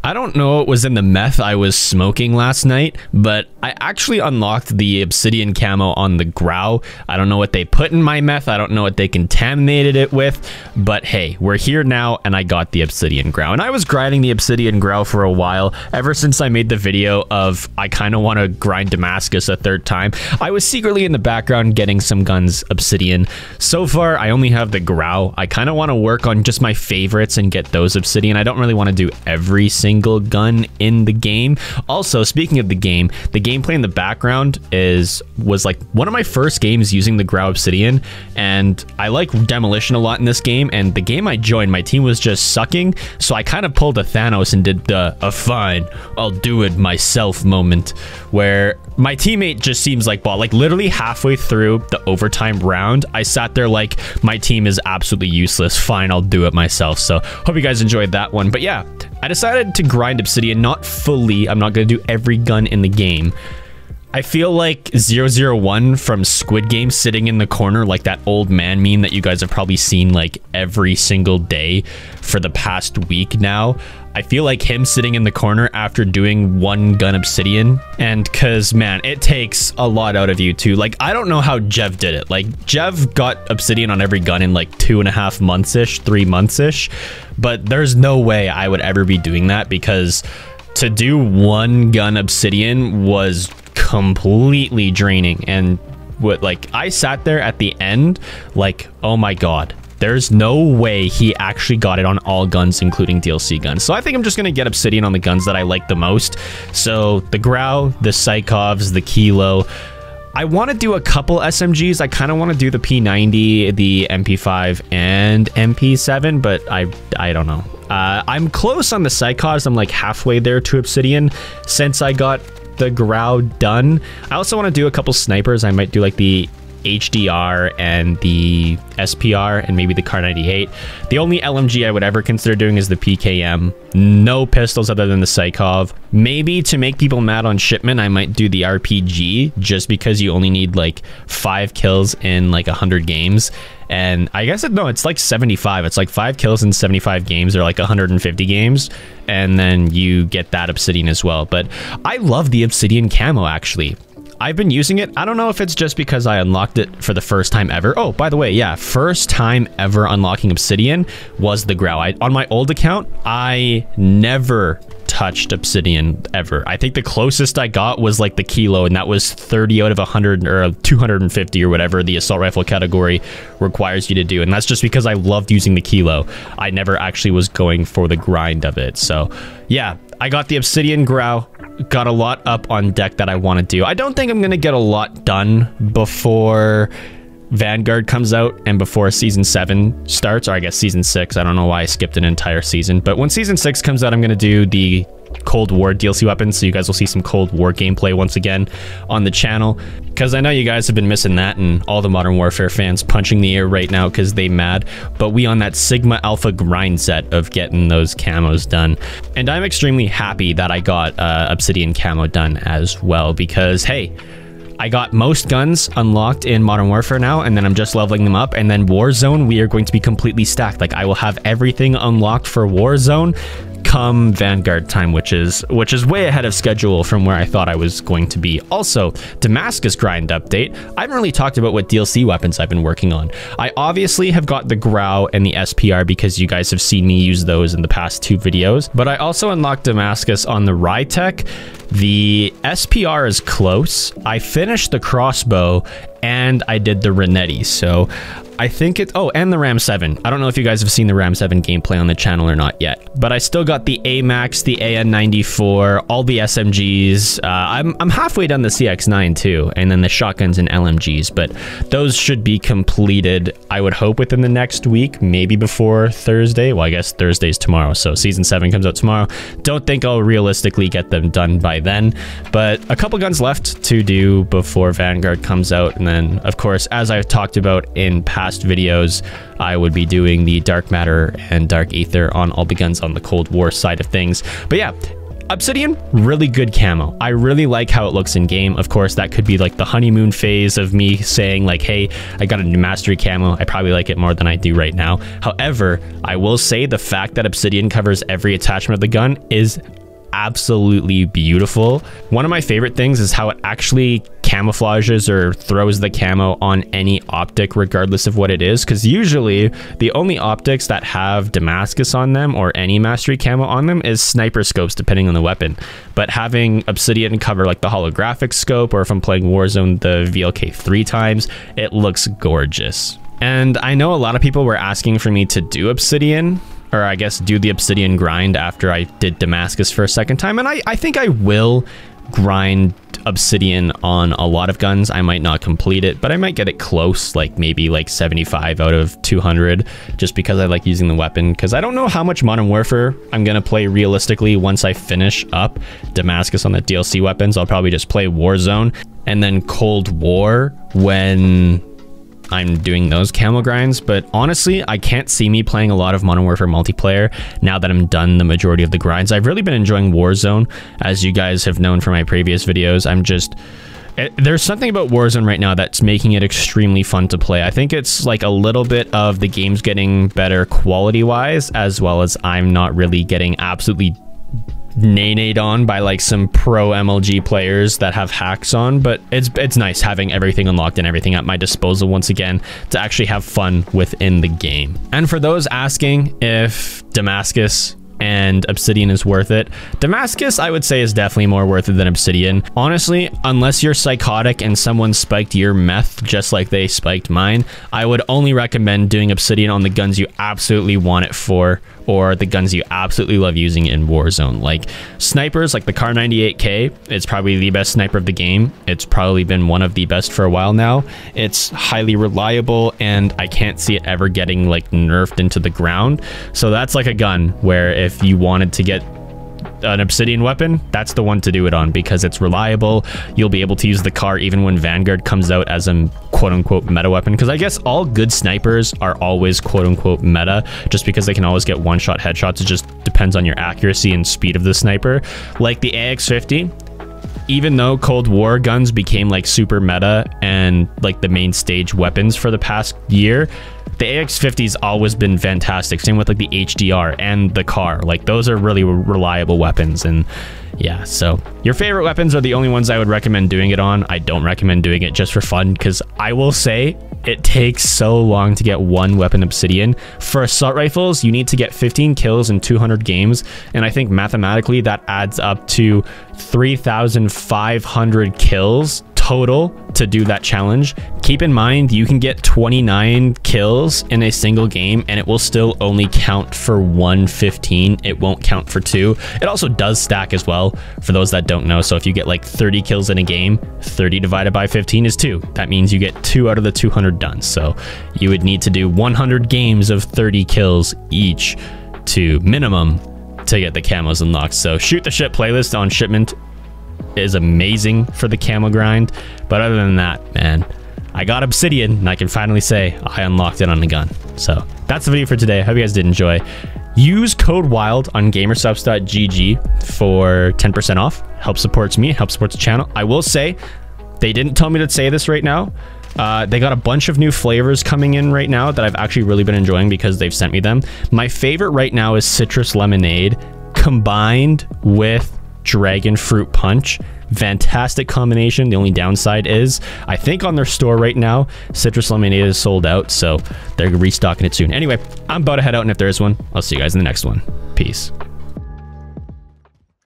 I don't know what was in the meth I was smoking last night, but I actually unlocked the obsidian camo on the Grau. I don't know what they put in my meth. I don't know what they contaminated it with, but hey, we're here now and I got the obsidian Grau. And I was grinding the obsidian Grau for a while, ever since I made the video of I kind of want to grind Damascus a third time. I was secretly in the background getting some guns obsidian. So far, I only have the Grau. I kind of want to work on just my favorites and get those obsidian. I don't really want to do every single gun in the game. Also, speaking of the gameplay in the background was like one of my first games using the Grau obsidian, and I like demolition a lot in this game. And the game I joined, my team was just sucking, so I kind of pulled a Thanos and did a fine, I'll do it myself moment, where my teammate just seems like ball. Like literally halfway through the overtime round, I sat there like, my team is absolutely useless, fine, I'll do it myself. So hope you guys enjoyed that one. But yeah, I decided to grind obsidian, not fully. I'm not going to do every gun in the game. I feel like 001 from Squid Game sitting in the corner like that old man meme that you guys have probably seen like every single day for the past week now. I feel like him sitting in the corner after doing one gun obsidian. And cause man, it takes a lot out of you too. Like, I don't know how Jev did it. Like Jev got obsidian on every gun in like 2.5 months-ish, 3 months-ish. But there's no way I would ever be doing that, because to do one gun obsidian was completely draining. And what, like, I sat there at the end like, oh my god, there's no way he actually got it on all guns, including DLC guns. So I think I'm just going to get obsidian on the guns that I like the most. So the Grau, the Psychovs, the Kilo. I want to do a couple SMGs. I kind of want to do the P90, the MP5, and MP7, but I don't know. I'm close on the Psychovs. I'm like halfway there to obsidian since I got the Grau done. I also want to do a couple snipers. I might do like the HDR and the SPR and maybe the Kar 98. The only LMG I would ever consider doing is the PKM. No pistols other than the Psychov. Maybe to make people mad on shipment, I might do the RPG, just because you only need like 5 kills in like 100 games. And I guess it's like 75. It's like 5 kills in 75 games, or like 150 games, and then you get that obsidian as well. But I love the obsidian camo actually. I've been using it. I don't know if it's just because I unlocked it for the first time ever. Oh, by the way, yeah, first time ever unlocking obsidian was the Grau. On my old account, I never touched obsidian ever. I think the closest I got was like the Kilo, and that was 30 out of 100 or 250 or whatever the assault rifle category requires you to do. And that's just because I loved using the Kilo. I never actually was going for the grind of it. So yeah, I got the obsidian Grau. Got a lot up on deck that I want to do. I don't think I'm going to get a lot done before Vanguard comes out and before Season 7 starts, or I guess Season 6. I don't know why I skipped an entire season. But when Season 6 comes out, I'm going to do the Cold War DLC weapons, so you guys will see some Cold War gameplay once again on the channel, because I know you guys have been missing that, and all the Modern Warfare fans punching the air right now because they mad. But we on that Sigma Alpha grind set of getting those camos done, and I'm extremely happy that I got obsidian camo done as well, because hey, I got most guns unlocked in Modern Warfare now, and then I'm just leveling them up. And then Warzone, we are going to be completely stacked. Like, I will have everything unlocked for Warzone come Vanguard time, which is way ahead of schedule from where I thought I was going to be. Also, Damascus grind update. I haven't really talked about what DLC weapons I've been working on. I obviously have got the Grau and the SPR because you guys have seen me use those in the past 2 videos, but I also unlocked Damascus on the Rytech. The SPR is close. I finished the crossbow and I did the Renetti, so I think it... Oh, and the Ram 7. I don't know if you guys have seen the Ram 7 gameplay on the channel or not yet, but I still got the AMAX, the AN94, all the SMGs. I'm halfway done the CX9 too, and then the shotguns and LMGs, but those should be completed, I would hope, within the next week, maybe before Thursday. Well, I guess Thursday's tomorrow, so Season 7 comes out tomorrow. Don't think I'll realistically get them done by then, but a couple guns left to do before Vanguard comes out. And then, of course, as I've talked about in past videos, I would be doing the Dark Matter and Dark Ether on all the guns on the Cold War side of things. But yeah, Obsidian, really good camo. I really like how it looks in game. Of course, that could be like the honeymoon phase of me saying like, hey, I got a new mastery camo. I probably like it more than I do right now. However, I will say the fact that Obsidian covers every attachment of the gun is absolutely beautiful. One of my favorite things is how it actually camouflages or throws the camo on any optic regardless of what it is, because usually the only optics that have Damascus on them or any mastery camo on them is sniper scopes depending on the weapon. But having Obsidian cover like the holographic scope, or if I'm playing Warzone, the VLK 3 times, it looks gorgeous. And I know a lot of people were asking for me to do Obsidian, or I guess do the Obsidian grind after I did Damascus for a second time, and I think I will grind Obsidian on a lot of guns. I might not complete it, but I might get it close, like maybe like 75 out of 200, just because I like using the weapon, because I don't know how much Modern Warfare I'm gonna play realistically once I finish up Damascus on the DLC weapons. I'll probably just play Warzone and then Cold War when I'm doing those camo grinds. But honestly, I can't see me playing a lot of Modern Warfare multiplayer now that I'm done the majority of the grinds. I've really been enjoying Warzone, as you guys have known from my previous videos. There's something about Warzone right now that's making it extremely fun to play. I think it's like a little bit of the game's getting better quality wise, as well as I'm not really getting absolutely nay-nayed on by like some pro MLG players that have hacks on, but it's nice having everything unlocked and everything at my disposal once again to actually have fun within the game. And for those asking if Damascus and Obsidian is worth it, Damascus I would say is definitely more worth it than Obsidian. Honestly, unless you're psychotic and someone spiked your meth just like they spiked mine, I would only recommend doing Obsidian on the guns you absolutely want it for, or the guns you absolutely love using in Warzone. Like snipers, like the Kar 98K, it's probably the best sniper of the game. It's probably been one of the best for a while now. It's highly reliable, and I can't see it ever getting like nerfed into the ground. So that's like a gun where if you wanted to get an Obsidian weapon, that's the one to do it on, because it's reliable. You'll be able to use the Kar even when Vanguard comes out as a quote-unquote meta weapon, because I guess all good snipers are always quote-unquote meta, just because they can always get one-shot headshots. It just depends on your accuracy and speed of the sniper. Like the AX50, even though Cold War guns became like super meta and like the main stage weapons for the past year, the AX50's always been fantastic. Same with like the HDR and the Kar. Like those are really reliable weapons. And yeah, so your favorite weapons are the only ones I would recommend doing it on. I don't recommend doing it just for fun, because I will say it takes so long to get one weapon Obsidian. For assault rifles, you need to get 15 kills in 200 games, and I think mathematically that adds up to 3,500 kills total to do that challenge. Keep in mind, you can get 29 kills in a single game and it will still only count for 115. It won't count for 2. It also does stack as well, for those that don't know. So if you get like 30 kills in a game, 30 divided by 15 is 2. That means you get 2 out of the 200 done. So you would need to do 100 games of 30 kills each to minimum to get the camos unlocked. So Shoot the Ship playlist on Shipment is amazing for the camo grind. But other than that, man, I got Obsidian and I can finally say I unlocked it on the gun. So that's the video for today. I hope you guys did enjoy. Use code WILD on gamersubs.gg for 10% off. Help supports me, help supports the channel. I will say, they didn't tell me to say this right now. They got a bunch of new flavors coming in right now that I've actually really been enjoying because they've sent me them. My favorite right now is citrus lemonade combined with dragon fruit punch. Fantastic combination. The only downside is I think on their store right now citrus lemonade is sold out, so they're restocking it soon. Anyway, I'm about to head out, and if there is one, I'll see you guys in the next one. Peace.